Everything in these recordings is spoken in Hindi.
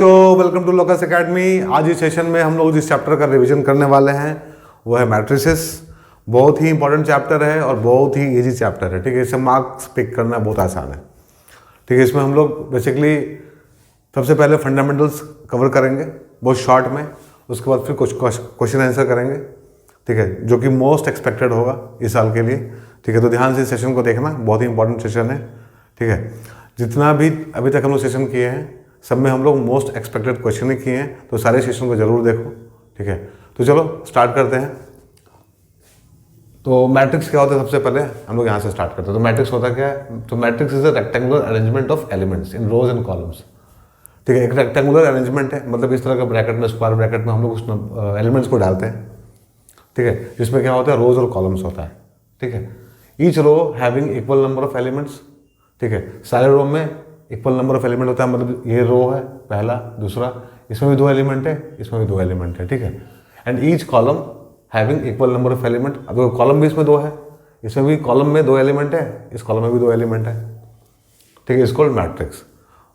बच्चों, वेलकम टू लोकस एकेडमी। आज इस सेशन में हम लोग जिस चैप्टर का रिवीजन करने वाले हैं वो है मैट्रिसेस। बहुत ही इंपॉर्टेंट चैप्टर है और बहुत ही इजी चैप्टर है। ठीक है, इससे मार्क्स पिक करना बहुत आसान है। ठीक है, इसमें हम लोग बेसिकली सबसे पहले फंडामेंटल्स कवर करेंगे बहुत शॉर्ट में, उसके बाद फिर कुछ क्वेश्चन आंसर करेंगे। ठीक है, जो कि मोस्ट एक्सपेक्टेड होगा इस साल के लिए। ठीक है, तो ध्यान से इस सेशन को देखना, बहुत ही इंपॉर्टेंट सेशन है। ठीक है, जितना भी अभी तक हम लोग सेशन किए हैं सब में हम लोग मोस्ट एक्सपेक्टेड क्वेश्चन ही किए हैं, तो सारे सेशन को जरूर देखो। ठीक है, तो चलो स्टार्ट करते हैं। तो मैट्रिक्स क्या होता है, सबसे पहले हम लोग यहाँ से स्टार्ट करते हैं। तो मैट्रिक्स होता क्या है? तो matrix is a rectangular arrangement of elements in rows and columns. ठीक है, एक रेक्टेंगुलर अरेंजमेंट है, मतलब इस तरह का ब्रैकेट में, स्क्वायर ब्रैकेट में हम लोग उस एलिमेंट्स को डालते हैं। ठीक है, जिसमें क्या होता है, रोज और कॉलम्स होता है। ठीक है, each row having equal number of elements. ठीक है, सारे रो में इक्वल नंबर ऑफ एलिमेंट होता है, मतलब ये रो है पहला, दूसरा, इसमें भी 2 एलिमेंट है, इसमें भी 2 एलिमेंट है। ठीक है, and each column having equal number of element. अब कॉलम भी इसमें 2 है, इसमें भी कॉलम में 2 एलिमेंट है, इस कॉलम में भी 2 एलिमेंट है। ठीक है, इसको मैट्रिक्स।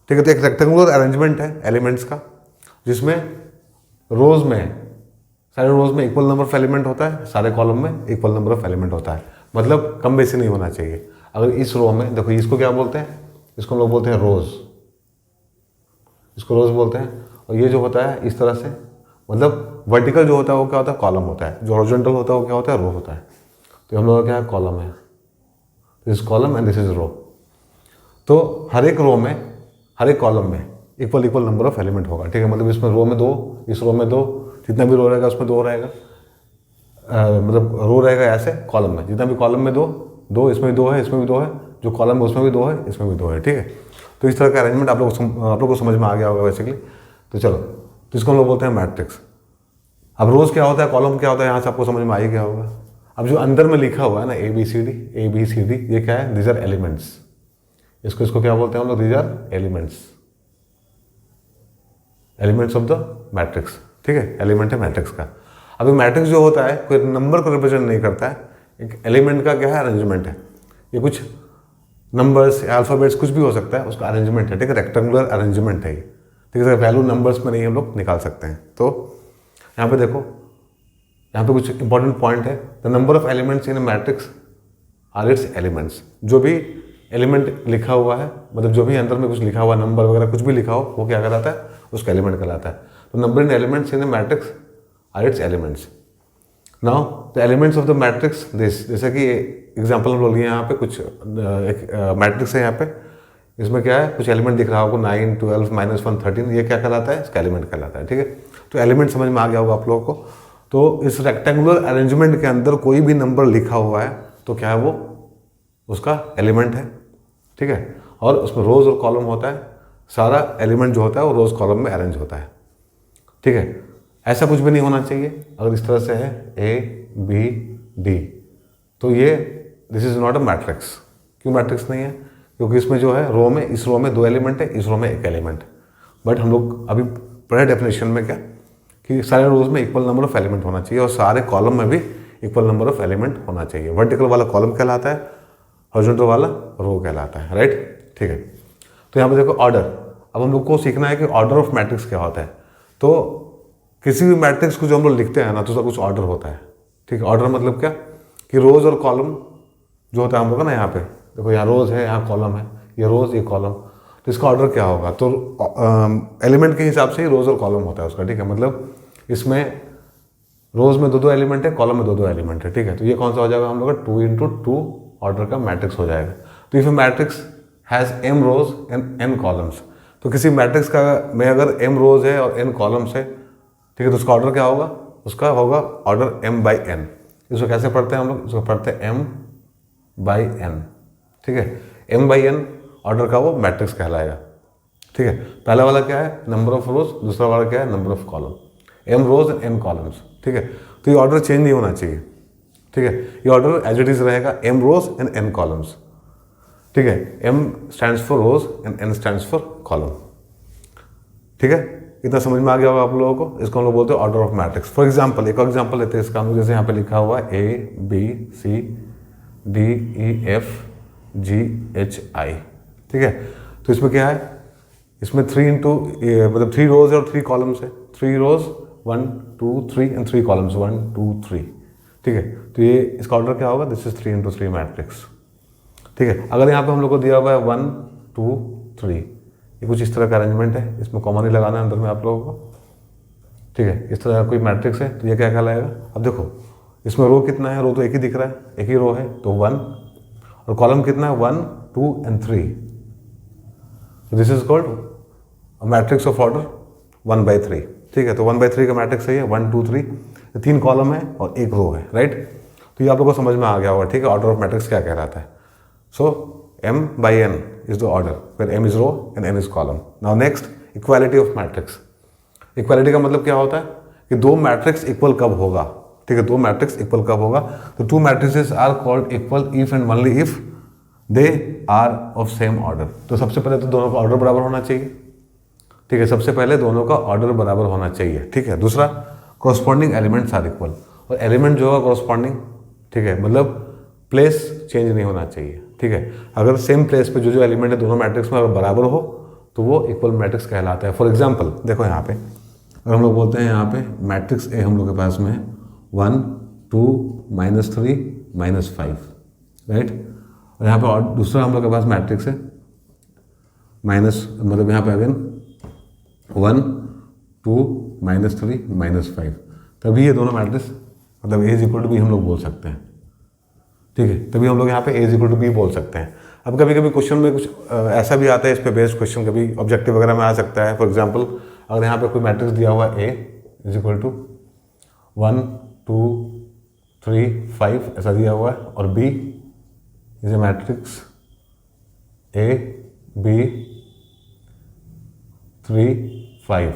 ठीक है, तो एक रेक्टेंगुलर अरेंजमेंट है एलिमेंट्स का, जिसमें रोज में, सारे रोज में इक्वल नंबर ऑफ एलिमेंट होता है, सारे कॉलम में इक्वल नंबर ऑफ एलिमेंट होता है, मतलब कम बेसी नहीं होना चाहिए। अगर इस रो में देखो, इसको क्या बोलते हैं, इसको हम लोग बोलते हैं रोज, इसको रोज बोलते हैं। और ये जो होता है इस तरह से, मतलब वर्टिकल जो होता है वो क्या होता है, कॉलम होता है। जो हॉरिजॉन्टल होता है वो क्या होता है, रो होता है। तो हम लोग का क्या है, कॉलम है। This column and this is row. तो हर एक रो में, हर एक कॉलम में equal equal number of element होगा। ठीक है, मतलब इसमें रो में 2, इस रो में 2, जितना भी रो रहेगा उसमें 2 रहेगा। मतलब रो रहेगा ऐसे, कॉलम में जितना भी कॉलम में 2, इसमें भी 2 है, इसमें भी 2 है, जो कॉलम है उसमें भी 2 है, इसमें भी 2 है। ठीक है, तो इस तरह का अरेंजमेंट आप लोग को समझ में आ गया होगा बेसिकली। तो चलो, तो इसको हम लोग बोलते हैं मैट्रिक्स। अब रोज क्या होता है, कॉलम क्या होता है, यहाँ से आपको समझ में आ ही गया होगा। अब जो अंदर में लिखा हुआ है ना, ABCD, ये क्या है, दीज आर एलिमेंट्स। इसको क्या बोलते हैं हम लोग, these are elements of the matrix. ठीक है, एलिमेंट है मैट्रिक्स का। अब मैट्रिक्स जो होता है कोई नंबर को रिप्रेजेंट नहीं करता है, एक एलिमेंट का क्या है, अरेंजमेंट है। ये कुछ नंबर्स, अल्फाबेट्स, कुछ भी हो सकता है, उसका अरेंजमेंट है। ठीक है, रेक्टेंगुलर अरेंजमेंट है ये। ठीक है, वैल्यू नंबर्स में नहीं हम लोग निकाल सकते हैं। तो यहाँ पे देखो, यहाँ पे कुछ इंपॉर्टेंट पॉइंट है। The number of elements in matrix are its elements. जो भी एलिमेंट लिखा हुआ है, मतलब जो भी अंदर में कुछ लिखा हुआ, नंबर वगैरह कुछ भी लिखा हो, वो क्या कहलाता है, उसका एलिमेंट कहलाता है। तो number in elements in matrix are its elements. Now the elements of the matrix this, जैसे कि एग्जांपल हम लोग लिए यहाँ पे, कुछ एक मैट्रिक्स है यहाँ पे, इसमें क्या है, कुछ एलिमेंट दिख रहा होगा, 9, 12, -1, 13, ये क्या कहलाता है, इसका एलिमेंट कहलाता है। ठीक है, तो एलिमेंट समझ में आ गया होगा आप लोगों को। तो इस रेक्टेंगुलर अरेंजमेंट के अंदर कोई भी नंबर लिखा हुआ है तो क्या है, वो उसका एलिमेंट है। ठीक है, और उसमें रोज और कॉलम होता है, सारा एलिमेंट जो होता है वो रोज कॉलम में अरेंज होता है। ठीक है, ऐसा कुछ भी नहीं होना चाहिए। अगर इस तरह से है ABD, तो ये this is not a matrix. क्यों मैट्रिक्स नहीं है? क्योंकि इसमें जो है रो में, इस रो में 2 एलिमेंट है, इस रो में 1 एलिमेंट है। बट हम लोग अभी पढ़े डेफिनेशन में क्या, कि सारे रोज में इक्वल नंबर ऑफ एलिमेंट होना चाहिए और सारे कॉलम में भी इक्वल नंबर ऑफ एलिमेंट होना चाहिए। वर्टिकल वाला कॉलम कहलाता है, हॉरिजॉन्टल वाला रो कहलाता है। राइट, ठीक है। तो यहाँ पे देखो ऑर्डर। अब हम लोग को सीखना है कि ऑर्डर ऑफ मैट्रिक्स क्या होता है। तो किसी भी मैट्रिक्स को जो हम लोग लिखते हैं ना, तो उसका कुछ ऑर्डर होता है। ठीक है, ऑर्डर मतलब क्या, कि रोज और कॉलम जो होता है हम लोग का ना, यहाँ पे देखो, यहाँ रोज है, यहाँ कॉलम है, ये रोज, ये कॉलम, तो इसका ऑर्डर क्या होगा, तो एलिमेंट के हिसाब से ही रोज और कॉलम होता है उसका। ठीक है, मतलब इसमें रोज में 2 एलिमेंट है, कॉलम में 2 एलिमेंट है। ठीक है, तो ये कौन सा हो जाएगा हम लोग का, 2 × 2 ऑर्डर का मैट्रिक्स हो जाएगा। तो if matrix has m rows and n columns, तो किसी मैट्रिक्स का में अगर m रोज है और n कॉलम्स है, ठीक है, तो उसका ऑर्डर क्या होगा, उसका होगा ऑर्डर m/n। इसको कैसे पढ़ते हैं हम लोग, इसको पढ़ते हैं m/n। ठीक है, m/n ऑर्डर का वो मैट्रिक्स कहलाएगा। ठीक है, पहला वाला क्या है, नंबर ऑफ रोज, दूसरा वाला क्या है, number of column, m rows and n columns. ठीक है, तो ये ऑर्डर चेंज नहीं होना चाहिए। ठीक है, ये ऑर्डर एज इट इज रहेगा, m rows and n columns. ठीक है, m stands for rows and n stands for column. ठीक है, इतना समझ में आ गया होगा आप लोगों को। इसको हम लोग बोलते हैं order of matrix. For example, एक एग्जांपल लेते हैं इसका हम लोग, जैसे यहाँ पे लिखा हुआ है ABCDEFGHI। ठीक है, तो इसमें क्या है, इसमें 3 इंटू मतलब 3 रोज है और 3 कॉलम्स है, 3 रोज 1 2 3 एंड 3 कॉलम्स 1 2 3, ठीक है। तो ये इसका ऑर्डर क्या होगा, दिस इज 3 इंटू 3 मैट्रिक्स, ठीक है। अगर यहाँ पे हम लोग को दिया हुआ है 1 2 3, ये कुछ इस तरह का अरेंजमेंट है, इसमें कॉमन ही लगाना है अंदर में आप लोगों को, ठीक है। इस तरह का कोई मैट्रिक्स है तो ये क्या कहलाएगा। अब देखो इसमें रो कितना है, रो तो एक ही दिख रहा है, एक ही रो है तो 1, और कॉलम कितना है 1 2 एंड 3, तो this is called matrix of order 1/3, ठीक है। तो 1/3 का मैट्रिक्स है 1 2 3, 3 कॉलम है और एक रो है, राइट। तो ये आप लोगों को समझ में आ गया होगा, ठीक है, ऑर्डर ऑफ मैट्रिक्स क्या कहलाता है। So m/n is the order where m is row and n is column. Now next, equality of matrix. Equality का मतलब क्या होता है कि दो मैट्रिक्स इक्वल कब होगा, ठीक है, दो मैट्रिक्स इक्वल कब होगा। तो two matrices are called equal if and only if they are of same order. तो सबसे पहले तो दोनों का ऑर्डर बराबर होना चाहिए, ठीक है, सबसे पहले दोनों का ऑर्डर बराबर होना चाहिए, ठीक है। दूसरा, कॉरस्पॉन्डिंग एलिमेंट्स आर इक्वल, और एलिमेंट जो होगा कॉरस्पॉन्डिंग, ठीक है, मतलब प्लेस चेंज नहीं होना चाहिए, ठीक है। अगर सेम प्लेस पे जो एलिमेंट है दोनों मैट्रिक्स में अगर बराबर हो तो वो इक्वल मैट्रिक्स कहलाता है। फॉर एग्जाम्पल देखो यहाँ पे अगर हम लोग बोलते हैं यहाँ पे मैट्रिक्स ए हम लोग के पास में है 1 2 -3 -5, राइट। और यहाँ पे और दूसरा हम लोग के पास मैट्रिक्स है मतलब यहाँ पे अगेन 1 2 -3 -5, तभी ये दोनों मैट्रिक्स मतलब ए इज इक्वल टू बी हम लोग बोल सकते हैं, ठीक है। तभी हम लोग यहाँ पे ए इज इक्वल टू बी बोल सकते हैं। अब कभी कभी क्वेश्चन में कुछ ऐसा भी आता है, इस पे बेस्ड क्वेश्चन कभी ऑब्जेक्टिव वगैरह में आ सकता है। फॉर एग्जांपल अगर यहाँ पे कोई मैट्रिक्स दिया हुआ है ए इज इक्वल टू 1 2 3 5 ऐसा दिया हुआ है, और B is a matrix A B 3 5,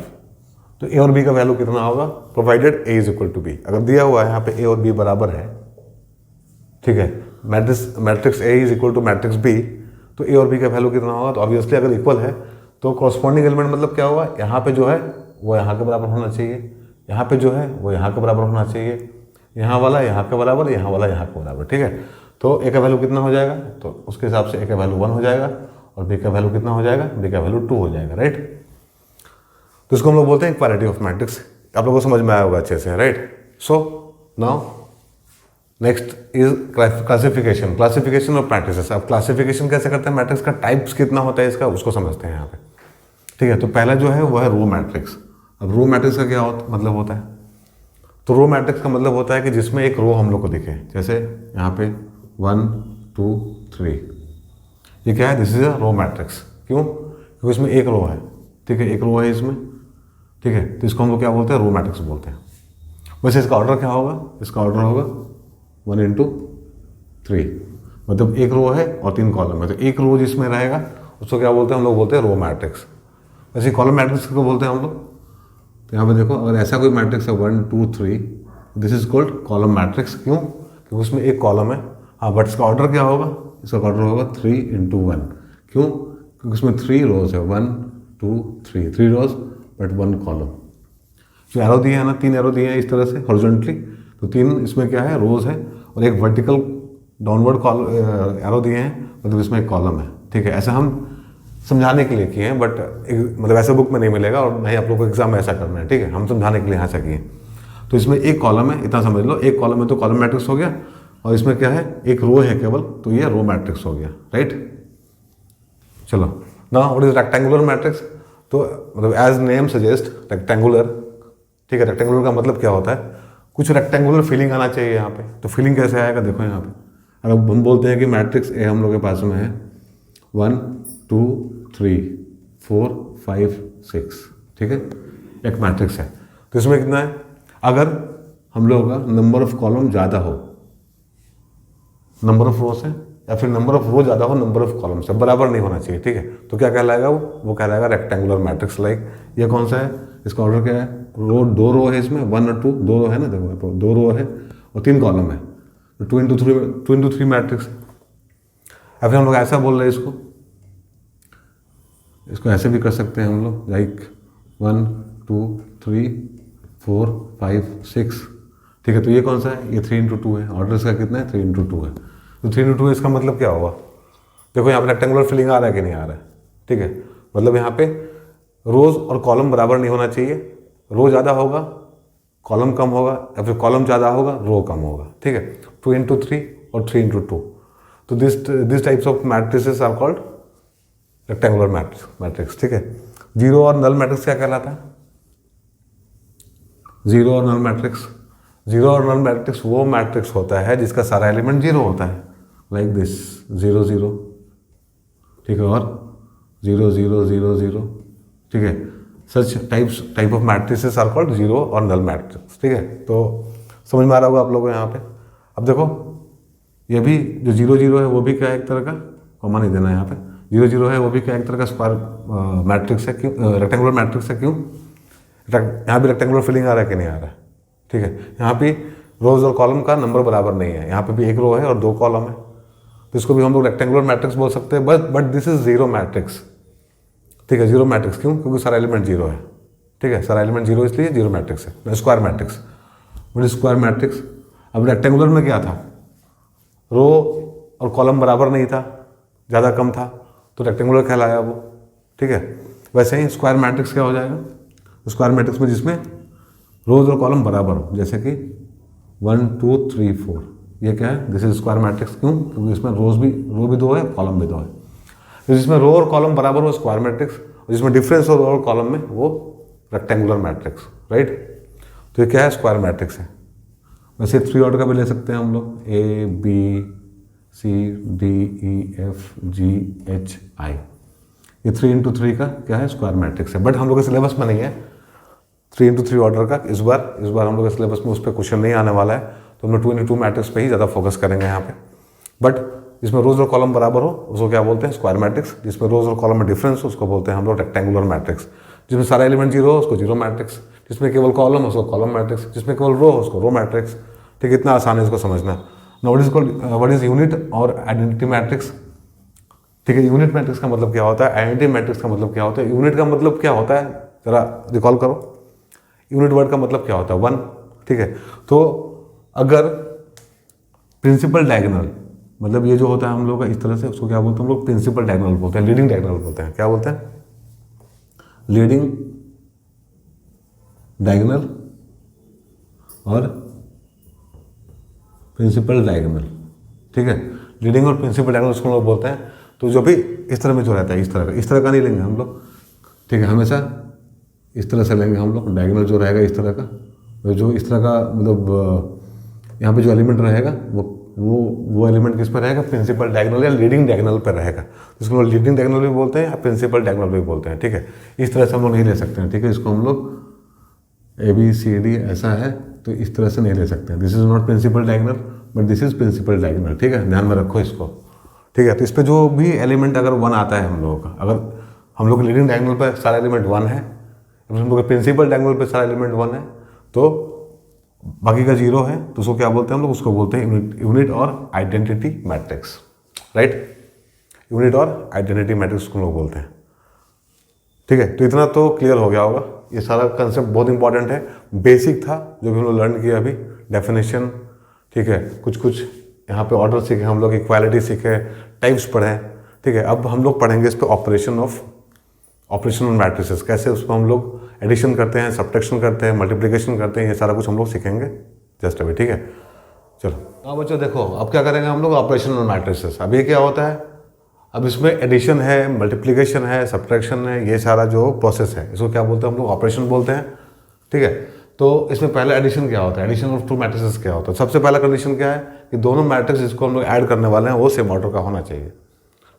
तो ए और बी का वैल्यू कितना होगा, provided A is equal to B. अगर दिया हुआ है यहाँ पे ए और बी बराबर है, ठीक है, matrix A is equal to matrix B, तो ए और बी का वैल्यू कितना होगा, तो ऑब्वियसली अगर इक्वल है तो कॉरस्पॉन्डिंग एलिमेंट मतलब क्या होगा, यहाँ पे जो है वो यहाँ के बराबर होना चाहिए, यहाँ पे जो है वो यहाँ के बराबर होना चाहिए, यहाँ वाला यहाँ के बराबर, यहाँ वाला यहाँ के बराबर, ठीक है। तो ए का वैल्यू कितना हो जाएगा, तो उसके हिसाब से ए का वैल्यू 1 हो जाएगा, और बी का वैल्यू कितना हो जाएगा, बी का वैल्यू 2 हो जाएगा, राइट। तो इसको हम लोग बोलते हैं इक्वालिटी ऑफ मैट्रिक्स। आप लोगों को समझ में आया होगा अच्छे से, right. So now next is classification of matrix. अब क्लासिफिकेशन कैसे करते हैं मैट्रिक्स का, टाइप्स कितना होता है इसका, उसको समझते हैं यहाँ पे, ठीक है। तो पहला जो है वो है रो मैट्रिक्स। अब रो मैट्रिक्स का क्या मतलब होता है, तो रो मैट्रिक्स का मतलब होता है कि जिसमें एक रो हम लोग को दिखे, जैसे यहाँ पे 1 2 3, ये क्या है, this is a row matrix. क्यों, क्योंकि इसमें एक रो है, ठीक है, एक रो है इसमें, ठीक है। तो इसको हम लोग क्या बोलते हैं, रो मैट्रिक्स बोलते हैं। वैसे इसका ऑर्डर क्या होगा, इसका ऑर्डर होगा 1 into 3, मतलब एक रो है और 3 कॉलम है, तो एक रो जिसमें रहेगा उसको क्या बोलते हैं, हम लोग बोलते हैं रो मैट्रिक्स। वैसे कॉलम मैट्रिक्स को बोलते हैं हम लोग। तो यहाँ पे देखो अगर ऐसा कोई मैट्रिक्स है 1 2 3, this is called column matrix. क्यों, क्योंकि उसमें एक कॉलम है, हाँ, बट इसका ऑर्डर क्या होगा, इसका ऑर्डर होगा 3 into 1। क्यों, क्योंकि उसमें 3 रोज है, 1 2 3 रोज बट 1 कॉलम। जो एरो दिए हैं ना, 3 एरो दिए हैं इस तरह से हॉरिजॉन्टली, तो 3 इसमें क्या है, रोज है, और एक वर्टिकल डाउनवर्ड एरो दिए हैं, मतलब इसमें एक कॉलम है, ठीक है। ऐसा हम समझाने के लिए किए हैं, बट मतलब ऐसे बुक में नहीं मिलेगा, और नहीं आप लोग को एग्जाम में ऐसा करना है, ठीक है, हम समझाने के लिए यहाँ से किए। तो इसमें एक कॉलम है, इतना समझ लो, एक कॉलम है तो कॉलम मैट्रिक्स हो गया, और इसमें क्या है, एक रो है केवल, तो ये रो मैट्रिक्स हो गया, राइट। चलो now what is rectangular matrix. तो मतलब एज नेम सजेस्ट रेक्टेंगुलर, ठीक है। रेक्टेंगुलर का मतलब क्या होता है, कुछ रेक्टेंगुलर फीलिंग आना चाहिए यहाँ पे। तो फीलिंग कैसे आएगा, देखो यहाँ पे अगर हम बोलते हैं कि मैट्रिक्स ए हम लोग के पास में है 1 2 3 4 5 6, ठीक है, एक मैट्रिक्स है। तो इसमें कितना है, अगर हम लोगों का नंबर ऑफ कॉलम ज़्यादा हो नंबर ऑफ रो से, या फिर नंबर ऑफ रो ज़्यादा हो नंबर ऑफ कॉलम से, बराबर नहीं होना चाहिए, ठीक है। तो क्या कहलाएगा वो कहलाएगा रेक्टेंगुलर मैट्रिक्स। लाइक ये कौन सा है, इसका ऑर्डर क्या है, रो 2 रो है इसमें, 1 और 2, 2 रो है ना, देखो 2 रो है और 3 कॉलम है, तो 2 into 3 मैट्रिक्स है। या फिर हम लोग ऐसा बोल रहे हैं इसको ऐसे भी कर सकते हैं हम लोग, लाइक 1 2 3 4 5 6, ठीक है। तो ये कौन सा है, ये 3 into 2 है, ऑर्डर इसका कितना है, 3 into 2 है। तो 3 into 2 इसका मतलब क्या होगा, देखो यहाँ पे रेक्टेंगुलर फिलिंग आ रहा है कि नहीं आ रहा है, ठीक है। मतलब यहाँ पे रोज और कॉलम बराबर नहीं होना चाहिए, रो ज़्यादा होगा कॉलम कम होगा, या फिर कॉलम ज़्यादा होगा रो कम होगा, ठीक है। 2 into 3 और 3 into 2, तो this types of matrices are called rectangular matrix, ठीक है। जीरो और नल मैट्रिक्स क्या कहलाता है? जीरो और नल मैट्रिक्स वो मैट्रिक्स होता है जिसका सारा एलिमेंट जीरो होता है, लाइक दिस 0 0, ठीक है, और 0 0 0 0, ठीक है। Such type of matrices are called zero और नल मैट्रिक्स, ठीक है। तो समझ में आ रहा होगा आप लोगों को यहाँ पे। अब देखो ये भी जो 0 0 है वो भी क्या है, एक तरह का कॉमा नहीं देना है यहाँ पे, 0 0 है वो भी क्या एक तरह का स्क्वायर मैट्रिक्स है, क्यों रेक्टेंगुलर मैट्रिक्स है, क्यों? यहाँ भी रेक्टेंगुलर फीलिंग आ रहा है कि नहीं आ रहा है, ठीक है। यहाँ पे रोज और कॉलम का नंबर बराबर नहीं है, यहाँ पे भी एक रो है और 2 कॉलम है, तो इसको भी हम लोग रेक्टेंगुलर मैट्रिक्स बोल सकते हैं, but this is zero matrix, ठीक है। जीरो मैट्रिक्स क्यों? क्योंकि सारा एलिमेंट जीरो है, ठीक है, सारा एलिमेंट जीरो इसलिए जीरो मैट्रिक्स है, square matrix. But square matrix, अब रेक्टेंगुलर में क्या था, रो और कॉलम बराबर नहीं था, ज़्यादा कम था, तो रेक्टेंगुलर कहलाया वो, ठीक है। वैसे ही स्क्वायर मैट्रिक्स क्या हो जाएगा, स्क्वायर मैट्रिक्स में जिसमें रोज और कॉलम बराबर हो, जैसे कि 1 2 3 4, ये क्या है, दिस इज स्क्वायर मैट्रिक्स, क्यों? क्योंकि इसमें रो भी 2 है, कॉलम भी 2 है। तो जिसमें रो और कॉलम बराबर हो स्क्वायर मैट्रिक्स, और जिसमें डिफरेंस हो रो और कॉलम में वो रेक्टेंगुलर मैट्रिक्स, राइट। तो ये क्या है, स्क्वायर मैट्रिक्स है। वैसे 3 ऑर्डर का भी ले सकते हैं हम लोग, A B C D E F G H I, ये 3 into 3 का क्या है, स्क्वायर मैट्रिक्स है। बट हम लोग के सिलेबस में नहीं है 3 into 3 ऑर्डर का, इस बार हम लोग के सिलेबस में उस पर क्वेश्चन नहीं आने वाला है, तो हम लोग 2 into 2 मैट्रिक्स पे ही ज़्यादा फोकस करेंगे यहाँ पे। बट जिसमें रोज और कॉलम बराबर हो उसको क्या बोलते हैं, स्क्वायर मैट्रिक्स। जिसमें रोज और कॉलम में डिफरेंस हो उसको बोलते हैं हम लोग रेक्टेंगुलर मैट्रिक्स। जिसमें सारा एलिमेंट जीरो हो उसको जीरो मैट्रिक्स, जिसमें केवल कॉलम हो उसको कॉलम मैट्रिक्स, जिसमें केवल रो हो उसको रो मैट्रिक्स, ठीक है। इतना आसान है इसको समझना। नाउ व्हाट इज यूनिट और आइडेंटिटी मैट्रिक्स, ठीक है। यूनिट मैट्रिक्स का मतलब क्या होता है, आइडेंटिटी मैट्रिक्स का मतलब क्या होता है, यूनिट का मतलब क्या होता है, जरा रिकॉल करो। यूनिट वर्ड का मतलब क्या होता है, 1, ठीक है। तो अगर प्रिंसिपल डायगोनल, मतलब ये जो होता है हम लोग का इस तरह से, उसको क्या बोलते हैं हम लोग, प्रिंसिपल डायगोनल बोलते हैं, लीडिंग डायगोनल बोलते हैं। क्या बोलते हैं, लीडिंग डायगोनल और प्रिंसिपल डायगोनल, ठीक है। लीडिंग और प्रिंसिपल डायगोनल उसको लोग बोलते हैं। तो जो भी इस तरह में जो रहता है, इस तरह का नहीं लेंगे हम लोग, ठीक है। हमेशा इस तरह से लेंगे हम लोग, डायगोनल जो रहेगा इस तरह का, जो इस तरह का, मतलब यहाँ पे जो एलिमेंट रहेगा वो एलिमेंट किस पर रहेगा, प्रिंसिपल डायगोनल या लीडिंग डायगोनल पर रहेगा। इसको हम लोग लीडिंग डायगोनल भी बोलते हैं या प्रिंसिपल डायगोनल भी बोलते हैं, ठीक है। इस तरह से हम लोग नहीं ले सकते हैं, ठीक है। इसको हम लोग ABCD ऐसा है तो इस तरह से नहीं ले सकते हैं। This is not principal diagonal but this is principal diagonal, ठीक है। ध्यान में रखो इसको, ठीक है। तो इस पर जो भी एलिमेंट अगर 1 आता है हम लोगों का, अगर हम लोग लीडिंग डायगोनल पर सारा एलिमेंट 1 है, हम लोग प्रिंसिपल डायगोनल पर सारा एलिमेंट 1 है, तो बाकी का 0 है, तो उसको क्या बोलते हैं हम लोग, उसको बोलते हैं यूनिट और आइडेंटिटी मैट्रिक्स, राइट। यूनिट और आइडेंटिटी मैट्रिक्स को लोग बोलते हैं, ठीक है। तो इतना तो क्लियर हो गया होगा। ये सारा कंसेप्ट बहुत इंपॉर्टेंट है, बेसिक था जो भी हम लोग लर्न किया अभी, डेफिनेशन, ठीक है। कुछ यहाँ पे ऑर्डर सीखे हम लोग, इक्वालिटी सीखे, टाइप्स पढ़े, ठीक है। अब हम लोग पढ़ेंगे इस पर ऑपरेशनल मैट्रिसेस, कैसे उसको हम लोग एडिशन करते हैं, सब्ट्रैक्शन करते हैं, मल्टीप्लिकेशन करते हैं, ये सारा कुछ हम लोग सीखेंगे जस्ट अभी, ठीक है। चलो अब बच्चों देखो, अब क्या करेंगे हम लोग, ऑपरेशनल मैट्रिसेस। अब ये क्या होता है, अब इसमें एडिशन है, मल्टीप्लिकेशन है, सब्ट्रैक्शन है, ये सारा जो प्रोसेस है इसको क्या बोलते हैं हम लोग, ऑपरेशन बोलते हैं, ठीक है। तो इसमें पहले एडिशन क्या होता है, एडिशन ऑफ 2 मैट्रिसेस क्या होता है। सबसे पहला कंडीशन क्या है कि दोनों मैट्रिक्स जिसको हम लोग ऐड करने वाले हैं वो सेम ऑर्डर का होना चाहिए,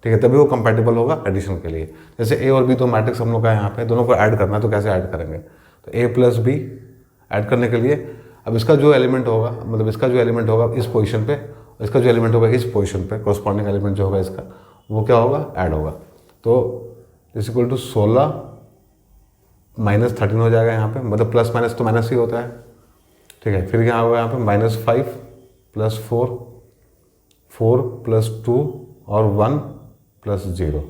ठीक है, तभी वो कंपैटिबल होगा एडिशन के लिए। जैसे A और B 2 मैट्रिक्स हम लोग का यहाँ पे, दोनों को ऐड करना है तो कैसे ऐड करेंगे, तो A + B ऐड करने के लिए, अब इसका जो एलिमेंट होगा, मतलब इसका जो एलिमेंट होगा इस पोजीशन पे, इसका जो एलिमेंट होगा इस पोजीशन पे, कॉरस्पॉन्डिंग एलिमेंट जो होगा इसका वो क्या होगा, ऐड होगा। तो इज इक्वल टू 16 - 13 हो जाएगा यहाँ पे, मतलब प्लस माइनस तो माइनस ही होता है, ठीक है। फिर यहाँ होगा यहाँ पे -5 + 4, 4 + 2 और 1 + 0,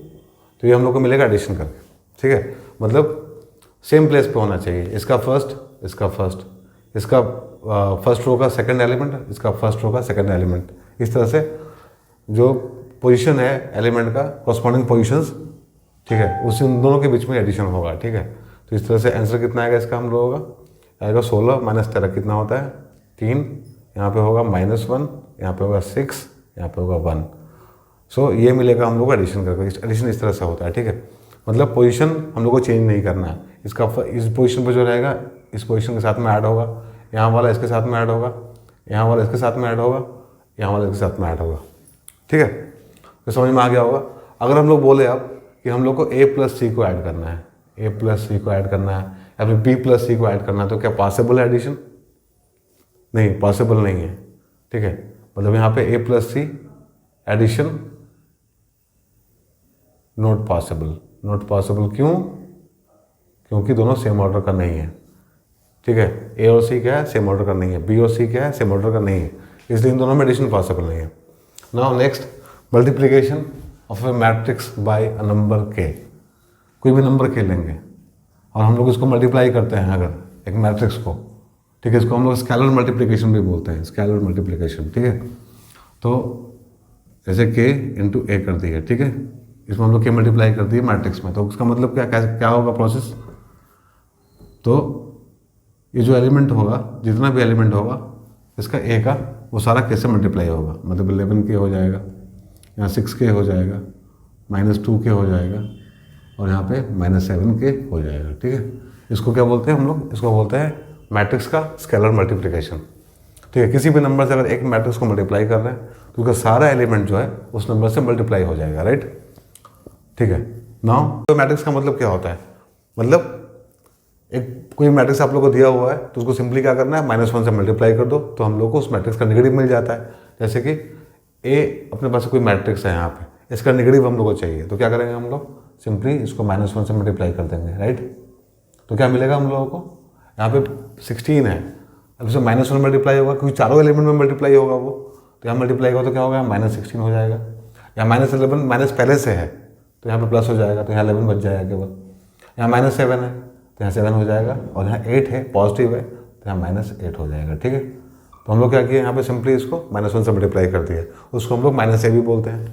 तो ये हम लोग को मिलेगा एडिशन करके, ठीक है। मतलब सेम प्लेस पे होना चाहिए, इसका फर्स्ट, इसका फर्स्ट, इसका फर्स्ट रो का सेकंड एलिमेंट, इसका फर्स्ट रो का सेकंड एलिमेंट, इस तरह से जो पोजीशन है एलिमेंट का, कॉरस्पॉन्डिंग पोजीशंस ठीक है, उस इन दोनों के बीच में एडिशन होगा। ठीक है, तो इस तरह से आंसर कितना आएगा इसका हम लोगों का आएगा 16 माइनस 13 कितना होता है 3, यहाँ पे होगा -1, यहाँ पे होगा 6, यहाँ पे होगा 1। सो ये मिलेगा हम लोग को एडिशन करके। एडिशन इस तरह से होता है। ठीक है, मतलब पोजीशन हम लोग को चेंज नहीं करना है। इसका इस पोजीशन पर जो रहेगा इस पोजीशन के साथ में ऐड होगा, यहाँ वाला इसके साथ में ऐड होगा, यहाँ वाला इसके साथ में ऐड होगा, यहाँ वाला इसके साथ में ऐड होगा। ठीक है, तो समझ में आ गया होगा। अगर हम लोग बोले अब कि हम लोग को A+C को ऐड करना है, A+C को ऐड करना है या फिर B+C को ऐड करना है, तो क्या पॉसिबल है एडिशन? नहीं, पॉसिबल नहीं है। ठीक है, मतलब यहाँ पे A+C addition not possible. Not possible क्यों? क्योंकि दोनों सेम ऑर्डर का नहीं है। ठीक है, A और C क्या है? सेम ऑर्डर का नहीं है। B और C क्या है? सेम ऑर्डर का नहीं है, इसलिए इन दोनों में एडिशन पॉसिबल नहीं है। Now next, multiplication of A matrix bye a number k। कोई भी नंबर k लेंगे और हम लोग इसको मल्टीप्लाई करते हैं अगर एक मैट्रिक्स को। ठीक है, इसको हम लोग स्केलर मल्टीप्लिकेशन भी बोलते हैं, स्केलर मल्टीप्लिकेशन। ठीक है, तो जैसे k इंटू a कर दिया। ठीक है, इसमें हम लोग k मल्टीप्लाई कर दिए मैट्रिक्स में, तो उसका मतलब क्या होगा प्रोसेस? तो ये जो एलिमेंट होगा, जितना भी एलिमेंट होगा इसका a का, वो सारा k से मल्टीप्लाई होगा। मतलब 11k हो जाएगा, यहाँ 6k हो जाएगा, -2k हो जाएगा और यहाँ पे -7k हो जाएगा। ठीक है, इसको क्या बोलते हैं हम लोग? इसको बोलते हैं मैट्रिक्स का स्केलर मल्टीप्लिकेशन। ठीक है, किसी भी नंबर से अगर एक मैट्रिक्स को मल्टीप्लाई कर रहे हैं तो उसका सारा एलिमेंट जो है उस नंबर से मल्टीप्लाई हो जाएगा। राइट, ठीक है। नाउ तो मैट्रिक्स का मतलब क्या होता है? मतलब एक कोई मैट्रिक्स आप लोग को दिया हुआ है तो उसको सिंपली क्या करना है, -1 से मल्टीप्लाई कर दो तो हम लोग को उस मैट्रिक्स का नेगेटिव मिल जाता है। जैसे कि ए अपने पास कोई मैट्रिक्स है यहाँ पे, इसका नेगेटिव हम लोग को चाहिए, तो क्या करेंगे हम लोग? सिंपली इसको -1 से मल्टीप्लाई कर देंगे। राइट, तो क्या मिलेगा हम लोगों को? यहाँ पे 16 है, अब इसमें -1 मल्टीप्लाई होगा क्योंकि चारों एलिमेंट में मल्टीप्लाई होगा वो, तो यहाँ मल्टीप्लाई होगा तो क्या होगा? -16 हो जाएगा। या -11 माइनस पहले से है तो यहाँ पे प्लस हो जाएगा, तो यहाँ 11 बच जाएगा केवल। यहाँ -7 है तो यहाँ 7 हो जाएगा, और यहाँ 8 है पॉजिटिव है तो यहाँ -8 हो जाएगा। ठीक है, तो हम लोग क्या किए यहाँ पे सिंपली इसको -1 से मल्टीप्लाई कर दिया, उसको हम लोग -a भी बोलते हैं।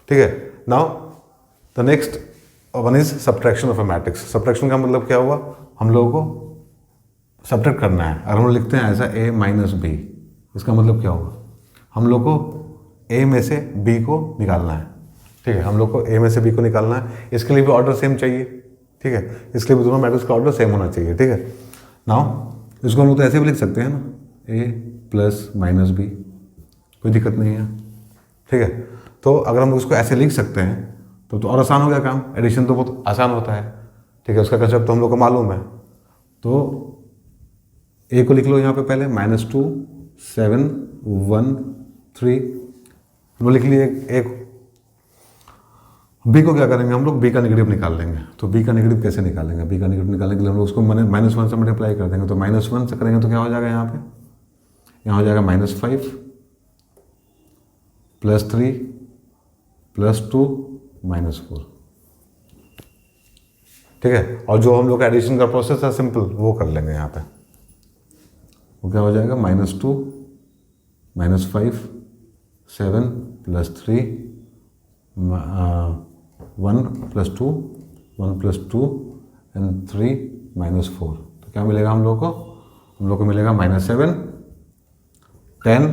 ठीक है, now the next one is subtraction of a matrix. Subtraction का मतलब क्या हुआ? हम लोगों को सब्ट्रैक्ट करना है। अगर हम लोग लिखते हैं ऐसा a - b, इसका मतलब क्या होगा? हम लोग को a में से b को निकालना है। ठीक है, हम लोग को a में से b को निकालना है, इसके लिए भी ऑर्डर सेम चाहिए। ठीक है, इसलिए भी दोनों मैट्रिक्स का ऑर्डर सेम होना चाहिए। ठीक है, नाउ इसको हम लोग तो ऐसे भी लिख सकते हैं ना, a + -b, कोई दिक्कत नहीं है। ठीक है, तो अगर हम उसको ऐसे लिख सकते हैं तो और आसान हो गया काम। एडिशन तो बहुत आसान होता है। ठीक है, उसका कंसेप्ट तो हम लोग को मालूम है। तो a को लिख लो यहाँ पे पहले, -2 7 1 3, हम लोग लिख लिए एक। b को क्या करेंगे हम लोग? b का नेगेटिव निकाल लेंगे। तो b का नेगेटिव कैसे निकालेंगे? b का नेगेटिव निकालने के लिए हम लोग उसको -1 से मल्टीप्लाई कर देंगे। तो -1 से करेंगे तो क्या हो जाएगा? यहाँ पे यहाँ हो जाएगा -5 +3 +2 -4। ठीक है, और जो हम लोग का एडिशन का प्रोसेस है सिंपल, वो कर लेंगे यहाँ पे। वो क्या हो जाएगा? -2 -5 7 +3 1 + 2 एंड 3 -4। तो क्या मिलेगा हम लोग को? हम लोग को मिलेगा -7 10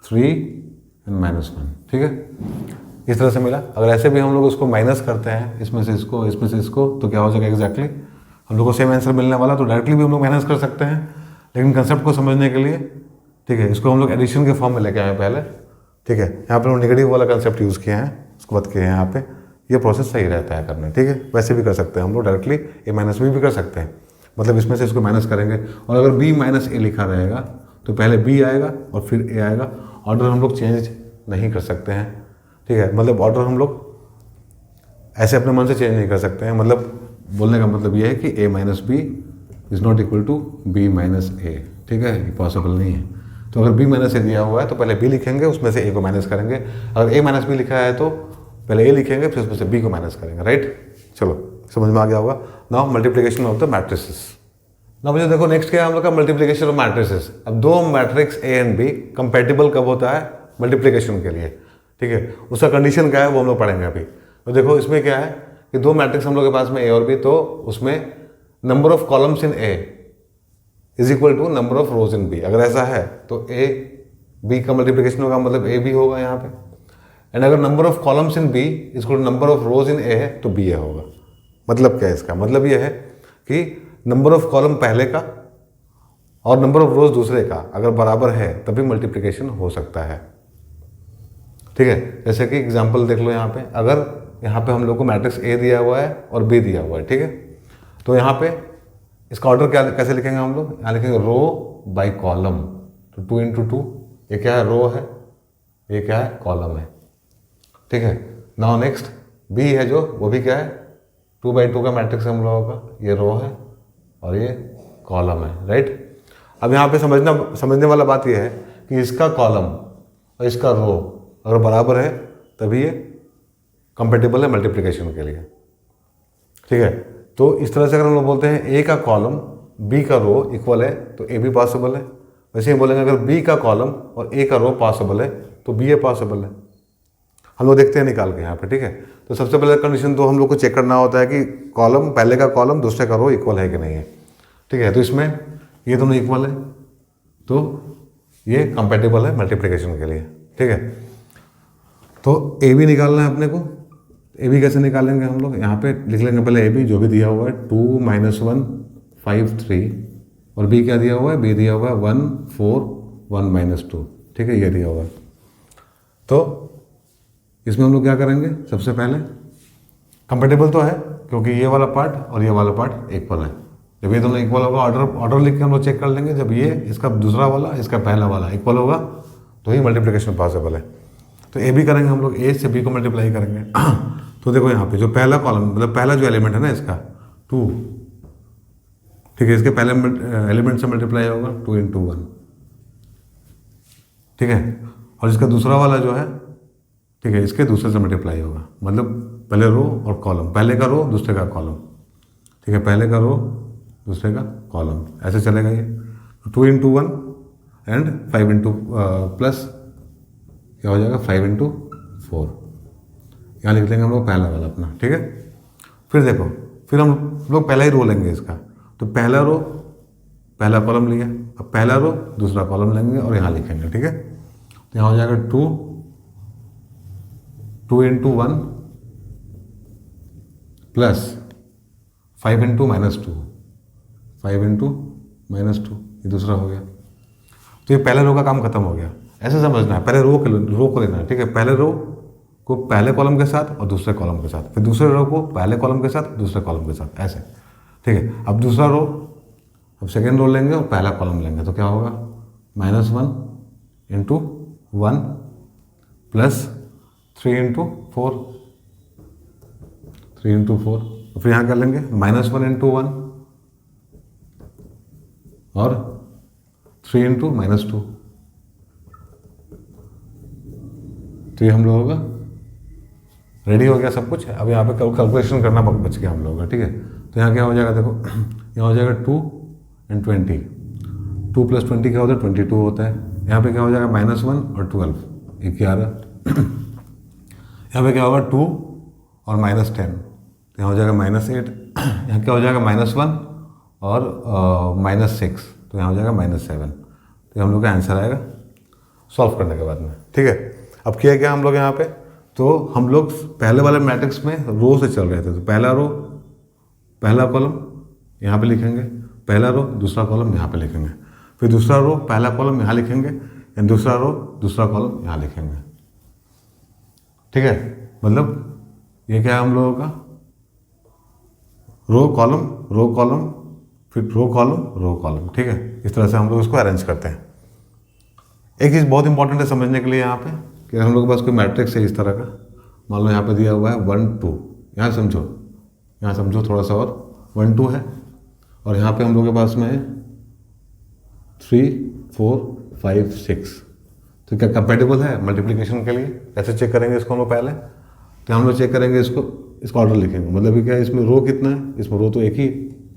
3 एंड -1। ठीक है, इस तरह से मिला। अगर ऐसे भी हम लोग उसको माइनस करते हैं, इसमें से इसको इसमें से इसको, तो क्या हो जाएगा एग्जैक्टली? हम लोग को सेम आंसर मिलने वाला। तो डायरेक्टली भी हम लोग माइनस कर सकते हैं, लेकिन कंसेप्ट को समझने के लिए, ठीक है, इसको हम लोग एडिशन के फॉर्म में लेके आए पहले। ठीक है, यहाँ पर हम नेगेटिव वाला कंसेप्ट यूज़ किए हैं, उसको बात किए हैं यहाँ पे। ये प्रोसेस सही रहता है करना। ठीक है, वैसे भी कर सकते हैं हम लोग, डायरेक्टली a - b भी कर सकते हैं। मतलब इसमें से इसको माइनस करेंगे, और अगर b - a लिखा रहेगा तो पहले b आएगा और फिर a आएगा। ऑर्डर हम लोग चेंज नहीं कर सकते हैं। ठीक है, मतलब ऑर्डर हम लोग ऐसे अपने मन से चेंज नहीं कर सकते हैं। मतलब बोलने का मतलब ये है कि a - b is not equal to b - a। ठीक है, ये पॉसिबल नहीं है। तो अगर b - a दिया हुआ है तो पहले b लिखेंगे, उसमें से a को माइनस करेंगे। अगर a - b लिखा है तो पहले a लिखेंगे, फिर उसमें से b को माइनस करेंगे। राइट, चलो समझ में आ गया होगा। Now multiplication of the matrices. ना मुझे देखो नेक्स्ट क्या है हम लोग का? Multiplication of matrices. अब दो matrix a and b compatible कब होता है? मल्टीप्लिकेशन के लिए। ठीक है, उसका कंडीशन क्या है वो हम लोग पढ़ेंगे अभी। तो देखो इसमें क्या है कि दो मैट्रिक्स हम लोग के पास में ए और बी, तो उसमें number of columns in A is equal to number of rows in B. अगर ऐसा है तो ए बी का मल्टीप्लिकेशन होगा, मतलब ए बी होगा यहाँ पे। एंड अगर number of columns in B is equal to number of rows in A है तो बी ए होगा। मतलब क्या है इसका? मतलब ये है कि नंबर ऑफ कॉलम पहले का और नंबर ऑफ रोज दूसरे का अगर बराबर है तभी मल्टीप्लिकेशन हो सकता है। ठीक है, जैसे कि एग्जांपल देख लो यहाँ पे, अगर यहाँ पे हम लोग को मैट्रिक्स ए दिया हुआ है और बी दिया हुआ है, ठीक है, तो यहाँ पे इसका ऑर्डर क्या कैसे लिखेंगे हम लोग? यहाँ लिखेंगे रो बाय कॉलम। तो 2 इंटू 2, ये क्या है? रो है, ये क्या है? कॉलम है। ठीक है, नाउ नेक्स्ट बी है जो, वो भी क्या है? 2 बाई 2 का मैट्रिक्स हम लोगों का, ये रो है और ये कॉलम है, राइट। अब यहाँ पे समझने वाला बात ये है कि इसका कॉलम और इसका रो अगर बराबर है तभी ये कंपेटेबल है मल्टीप्लिकेशन के लिए। ठीक है, तो इस तरह से अगर हम लोग बोलते हैं ए का कॉलम बी का रो इक्वल है तो ए भी पॉसिबल है। वैसे ही बोलेंगे अगर बी का कॉलम और ए का रो पॉसिबल है तो बी ए पॉसिबल है। हम लोग देखते हैं निकाल के यहाँ पे। ठीक है, तो सबसे पहले कंडीशन तो हम लोग को चेक करना होता है कि कॉलम, पहले का कॉलम दूसरे का रो इक्वल है कि नहीं है। ठीक है, तो इसमें ये दोनों इक्वल है तो ये कंपेटेबल है मल्टीप्लिकेशन के लिए। ठीक है, तो ए बी निकालना है अपने को। ए बी कैसे निकालेंगे हम लोग? यहाँ पे लिख लेंगे पहले ए बी जो भी दिया हुआ है, 2 - 1 5 3, और बी क्या दिया हुआ है? बी दिया हुआ है 1 4 1 - 2। ठीक है, ये दिया हुआ है। तो इसमें हम लोग क्या करेंगे? सबसे पहले कंपेटेबल तो है क्योंकि ये वाला पार्ट और ये वाला पार्ट इक्वल है। जब ये दोनों इक्वल होगा, ऑर्डर लिख के हम लोग चेक कर लेंगे। जब ये इसका दूसरा वाला इसका पहला वाला इक्वल होगा तो ही मल्टीप्लिकेशन पॉसिबल है। तो ए बी करेंगे हम लोग, ए से बी को मल्टीप्लाई करेंगे। तो देखो यहाँ पे जो पहला कॉलम, मतलब पहला जो एलिमेंट है ना इसका 2, ठीक है, इसके पहले एलिमेंट से मल्टीप्लाई होगा 2 इंटू 1। ठीक है, और इसका दूसरा वाला जो है, ठीक है, इसके दूसरे से मल्टीप्लाई होगा, मतलब पहले रो और कॉलम, पहले का रो दूसरे का कॉलम। ठीक है, पहले का रो दूसरे का कॉलम, ऐसे चलेगा ये। 2 इंटू 1 एंड 5 इंटू प्लस क्या हो जाएगा? 5 इंटू 4। यहाँ लिख लेंगे हम लोग पहला वाला अपना। ठीक है, फिर देखो, फिर हम लोग पहला ही रो लेंगे इसका। तो पहला रो पहला कॉलम लिया, अब पहला रो दूसरा कॉलम लेंगे और यहाँ लिखेंगे। ठीक है, तो यहाँ हो जाएगा 2 इंटू 1 प्लस 5 इंटू -2, 5 इंटू -2, ये दूसरा हो गया। तो ये पहले रो का काम खत्म हो गया। ऐसे समझना है, पहले रो को लेना है। ठीक है, पहले रो को पहले कॉलम के साथ और दूसरे कॉलम के साथ, फिर दूसरे रो को पहले कॉलम के साथ दूसरे कॉलम के साथ, ऐसे। ठीक है, अब दूसरा रो, अब सेकेंड रो लेंगे और पहला कॉलम लेंगे तो क्या होगा? -1 इंटू 1 प्लस 3 इंटू 4, 3 इंटू 4। फिर यहाँ कर लेंगे -1 इंटू 1 और 3 इंटू -2। तो ये हम लोगों का रेडी हो गया सब कुछ। अब यहाँ पे कैलकुलेशन करना बच गया हम लोगों का। ठीक है, तो यहाँ क्या हो जाएगा? देखो यहाँ हो जाएगा 2 and 20, 2 + 20 क्या होता है? 22 होता है। यहाँ पे क्या हो जाएगा? -1 और 12, 11। यहाँ पे क्या होगा? 2 और -10, तो यहाँ हो जाएगा -8। यहाँ क्या हो जाएगा? -1 और -6, तो यहाँ हो जाएगा -7। तो हम लोग का आंसर आएगा सॉल्व करने के बाद में। ठीक है, अब किया क्या हम लोग यहाँ पे? तो हम लोग पहले वाले मैट्रिक्स में रो से चल रहे थे, तो पहला रो पहला कॉलम यहाँ पे लिखेंगे, पहला रो दूसरा कॉलम यहाँ पे लिखेंगे, फिर दूसरा रो पहला कॉलम यहाँ लिखेंगे, एंड दूसरा रो दूसरा कॉलम यहाँ लिखेंगे। ठीक है, मतलब ये क्या है हम लोगों का? रो कॉलम फिर रो कॉलम। ठीक है, इस तरह से हम लोग इसको अरेंज करते हैं। एक चीज़ बहुत इंपॉर्टेंट है समझने के लिए यहाँ पे कि हम लोग के पास कोई मैट्रिक्स है इस तरह का, मान लो यहाँ पे दिया हुआ है 1 2, यहाँ समझो थोड़ा सा, और 1 2 है, और यहाँ पे हम लोग के पास में है 3 4 5 6। तो क्या कंपेटेबल है मल्टीप्लिकेशन के लिए? कैसे चेक करेंगे इसको हम लोग? पहले तो हम लोग चेक करेंगे इसको ऑर्डर लिखेंगे, मतलब कि क्या है, इसमें रो कितना है? इसमें रो तो एक ही,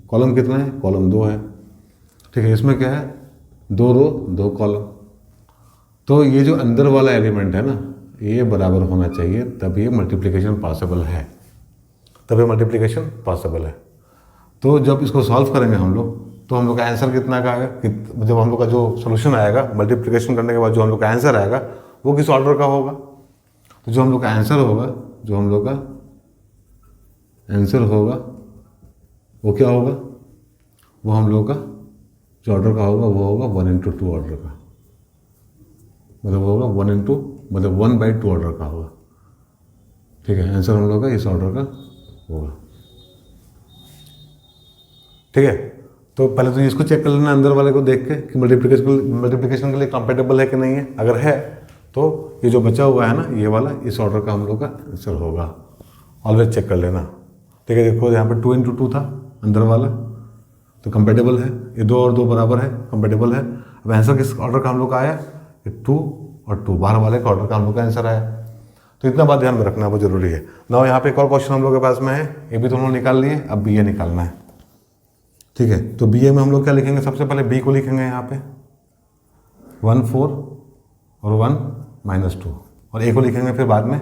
कॉलम कितना है? कॉलम 2 है। ठीक है, इसमें क्या है? 2 रो 2 कॉलम। तो ये जो अंदर वाला एलिमेंट है ना, ए बराबर होना चाहिए, तब ये मल्टीप्लिकेशन पॉसिबल है, तब ये मल्टीप्लिकेशन पॉसिबल है। तो जब इसको सॉल्व करेंगे हम लोग तो हम लोग का आंसर कितना का आएगा, जब हम लोग का जो सोल्यूशन आएगा मल्टीप्लिकेशन करने के बाद जो हम लोग का आंसर आएगा वो किस ऑर्डर का होगा। तो जो हम लोग का आंसर होगा, जो हम लोग का आंसर होगा वो क्या होगा, वो हम लोग का जो ऑर्डर का होगा वो होगा 1/2 ऑर्डर का, मतलब होगा 1/2 मतलब 1/2 ऑर्डर का होगा। ठीक है, आंसर हम लोग का इस ऑर्डर का होगा। ठीक है, तो पहले तो इसको चेक कर लेना अंदर वाले को देख के कि मल्टीप्लिकेशन के लिए कंपेटेबल है कि नहीं है। अगर है तो ये जो बचा हुआ है ना ये वाला, इस ऑर्डर का हम लोग का आंसर होगा। ऑलवेज चेक कर लेना। ठीक है, देखो यहाँ पे 2/2 था अंदर वाला, तो कंपेटेबल है। ये 2 और 2 बराबर है, कंपेटेबल है। अब आंसर किस ऑर्डर का हम लोग का आया, ये 2 और 2 बाहर वाले का ऑर्डर का हम लोग का आंसर आया। तो इतना बात ध्यान में रखना बहुत जरूरी है। ना यहाँ पे एक और क्वेश्चन हम लोग के पास में है, ये भी तो हम लोग निकाल लिए, अब बी ए निकालना है। ठीक है, तो बी ए में हम लोग क्या लिखेंगे, सबसे पहले बी को लिखेंगे यहाँ पे 1 4 और 1 -2, और ए को लिखेंगे फिर बाद में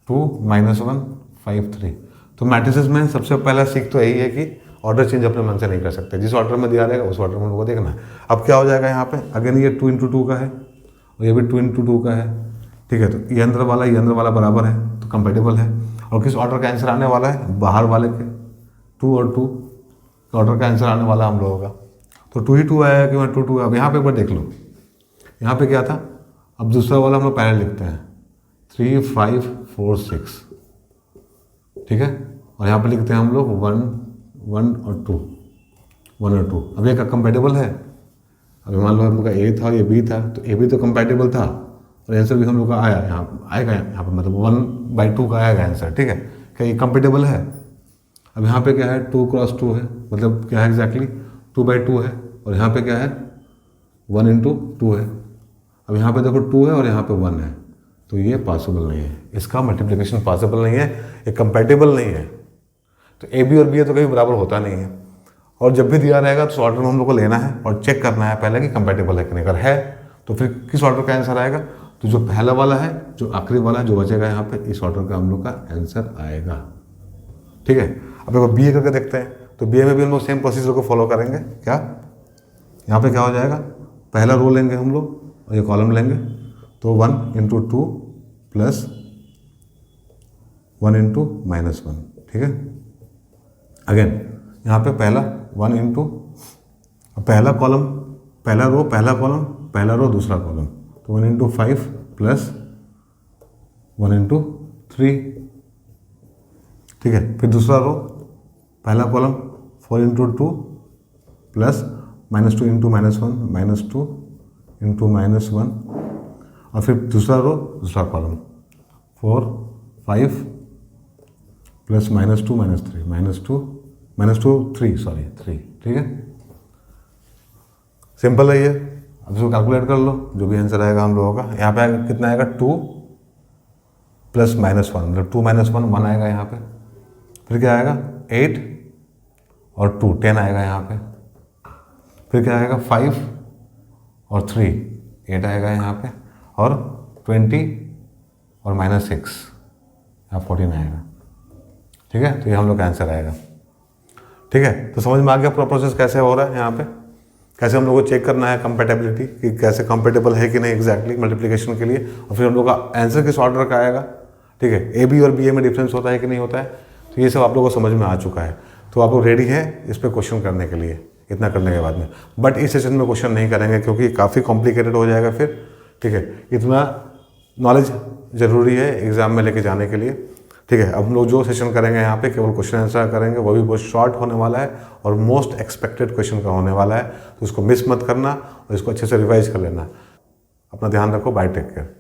2 -1 5 3। तो मैट्रिसेस में सबसे पहला सीख तो यही है कि ऑर्डर चेंज अपने मन से नहीं कर सकते, जिस ऑर्डर में दिया रहेगा उस ऑर्डर में उनको देखना है। अब क्या हो जाएगा यहाँ पे, अगेन ये 2/2 का है और ये भी 2/2 का है। ठीक है, तो ये अंदर वाला बराबर है, तो कंपेटेबल है। और किस ऑर्डर का आंसर आने वाला है, बाहर वाले के 2 और 2 ऑर्डर का आंसर आने वाला हम लोगों का। तो 2 ही 2 आया कि 1 2 2। अब यहाँ पे एक बार देख लो, यहाँ पे क्या था। अब दूसरा वाला हम लोग पहले लिखते हैं 3 5 4 6। ठीक है, और यहाँ पे लिखते हैं हम लोग 1 1 और 2 1 और 2। अब ये का कंपेटेबल है। अभी मान लो हम लोग का ए था, ये बी था, तो ए भी तो कंपेटेबल था और आंसर भी हम लोग का आया, यहाँ आएगा यहाँ पे, मतलब 1/2 का आएगा आंसर। ठीक है, क्या ये कंपेटेबल है। अब यहाँ पे क्या है, 2 × 2 है, मतलब क्या है एग्जैक्टली 2/2 है। और यहाँ पे क्या है 1 × 2 है। अब यहाँ पे देखो 2 है और यहाँ पे 1 है, तो ये पॉसिबल नहीं है, इसका मल्टीप्लिकेशन पॉसिबल नहीं है, ये कंपेटेबल नहीं है। तो ए बी और बी ए तो कभी बराबर होता नहीं है। और जब भी दिया रहेगा तो ऑर्डर में हम लोग को लेना है और चेक करना है पहले कि कंपेटेबल है कि नहीं। अगर है तो फिर किस ऑर्डर का आंसर आएगा, तो जो पहला वाला है, जो आखिरी वाला जो बचेगा यहाँ पे, इस ऑर्डर का हम लोग का आंसर आएगा। ठीक है, अब एक बी ए करके देखते हैं। तो बी ए में भी हम लोग सेम प्रोसीजर को फॉलो करेंगे। क्या यहाँ पे क्या हो जाएगा, पहला रो लेंगे हम लोग और ये कॉलम लेंगे, तो 1 × 2 + 1 × -1। ठीक है, अगेन यहाँ पे पहला 1 × पहला कॉलम, पहला रो, पहला कॉलम, पहला रो, दूसरा कॉलम, तो 1 × 5 + 1 × 3। ठीक है, फिर दूसरा रो, पहला कॉलम 4 × 2 + -2 × -1 -2 × -1, और फिर दूसरा रो, दूसरा कॉलम 4 5 + -2 3 सॉरी 3। ठीक है, सिंपल है ये। अब इसको कैलकुलेट कर लो, जो भी आंसर आएगा हम लोगों का। यहाँ पे कितना आएगा, 2 + -1, मतलब 2 - 1 आएगा यहाँ पे। फिर क्या आएगा 8 और 2 10 आएगा यहाँ पे। फिर क्या आएगा 5 और 3 8 आएगा यहाँ पे, और 20 और -6 यहाँ 14 आएगा। ठीक है, तो ये हम लोग का आंसर आएगा। ठीक है, तो समझ में आ गया पूरा प्रोसेस कैसे हो रहा है यहाँ पे, कैसे हम लोग को चेक करना है कंपेटेबिलिटी कि कैसे कंपेटेबल है कि नहीं एग्जैक्टली मल्टीप्लिकेशन के लिए, और फिर हम लोग का आंसर किस ऑर्डर का आएगा। ठीक है, ए बी और बी ए में डिफरेंस होता है कि नहीं होता है, तो ये सब आप लोगों को समझ में आ चुका है। तो आप लोग रेडी हैं इस पर क्वेश्चन करने के लिए इतना करने के बाद में। बट इस सेशन में क्वेश्चन नहीं करेंगे क्योंकि काफ़ी कॉम्प्लिकेटेड हो जाएगा फिर। ठीक है, इतना नॉलेज ज़रूरी है एग्ज़ाम में लेके जाने के लिए। ठीक है, अब हम लोग जो सेशन करेंगे यहाँ पे केवल क्वेश्चन आंसर करेंगे, वो भी बहुत शॉर्ट होने वाला है और मोस्ट एक्सपेक्टेड क्वेश्चन का होने वाला है। तो इसको मिस मत करना और इसको अच्छे से रिवाइज कर लेना। अपना ध्यान रखो, बाय, टेक केयर।